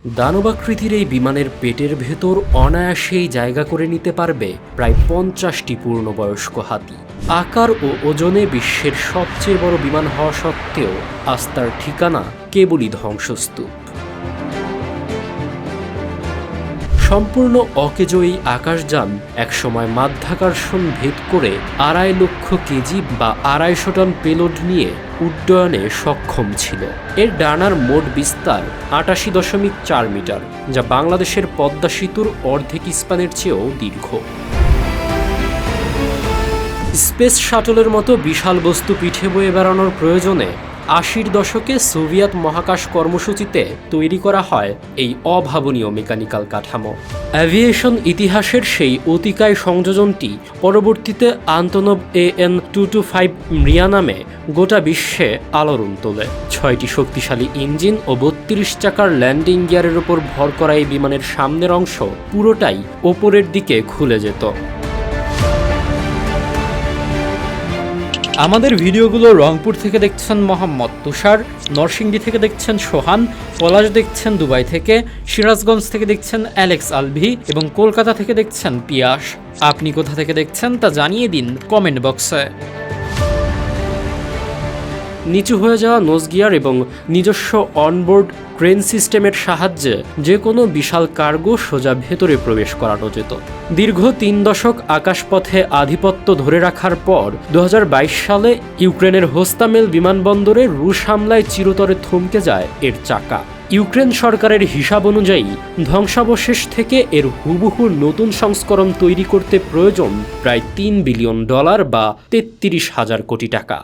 দানবাকৃতির এই বিমানের পেটের ভেতর অনায়াসেই জায়গা করে নিতে পারবে প্রায় 50টি পূর্ণবয়স্ক হাতি। আকার ও ওজনে বিশ্বের সবচেয়ে বড় বিমান হওয়া সত্ত্বেও আজ তার ঠিকানা কেবলই ধ্বংসস্তূপ। সম্পূর্ণ অকেজো এই আকাশযান একসময় মাধ্যাকর্ষণ ভেদ করে 2.5 লক্ষ কেজি বা 250 টন পেলোড নিয়ে উড্ডয়নে সক্ষম ছিল। এর ডানার মোট বিস্তার 88.4 মিটার, যা বাংলাদেশের পদ্মা সেতুর অর্ধেক স্প্যানের চেয়েও দীর্ঘ। স্পেস শাটলের মতো বিশাল বস্তু পিঠে বয়ে বেড়ানোর প্রয়োজনে 80-র দশকে সোভিয়েত মহাকাশ কর্মসূচিতে তৈরি করা হয় এই অভাবনীয় মেকানিক্যাল কাঠামো। অ্যাভিয়েশন ইতিহাসের সেই অতিকায় সংযোজনটি পরবর্তীতে আন্তনভ AN-225 মৃয়া নামে গোটা বিশ্বে আলোড়ন তোলে। 6টি শক্তিশালী ইঞ্জিন ও 32 চাকার ল্যান্ডিং গিয়ারের ওপর ভর করা এই বিমানের সামনের অংশ পুরোটাই ওপরের দিকে খুলে যেত। আমাদের ভিডিওগুলো রংপুর থেকে দেখছেন মোহাম্মদ তুষার, নরসিংদী থেকে দেখছেন সোহান, পলাশ দেখছেন দুবাই থেকে, সিরাজগঞ্জ থেকে দেখছেন অ্যালেক্স আলভি এবং কলকাতা থেকে দেখছেন পিয়াস। আপনি কোথা থেকে দেখছেন তা জানিয়ে দিন কমেন্ট বক্সে। নিচু হয়ে যাওয়া নোজ গিয়ার এবং নিজস্ব অনবোর্ড ক্রেন সিস্টেমের সাহায্যে যে কোনো বিশাল কার্গো সোজা ভেতরে প্রবেশ করানো যেত। দীর্ঘ 3 দশক আকাশপথে আধিপত্য ধরে রাখার পর 2022 সালে ইউক্রেনের হোস্তামেল বিমানবন্দরে রুশ হামলায় চিরতরে থমকে যায় এর চাকা। ইউক্রেন সরকারের হিসাব অনুযায়ী ধ্বংসাবশেষ থেকে এর হুবহু নতুন সংস্করণ তৈরি করতে প্রয়োজন প্রায় $3 বিলিয়ন বা 33,000 কোটি টাকা।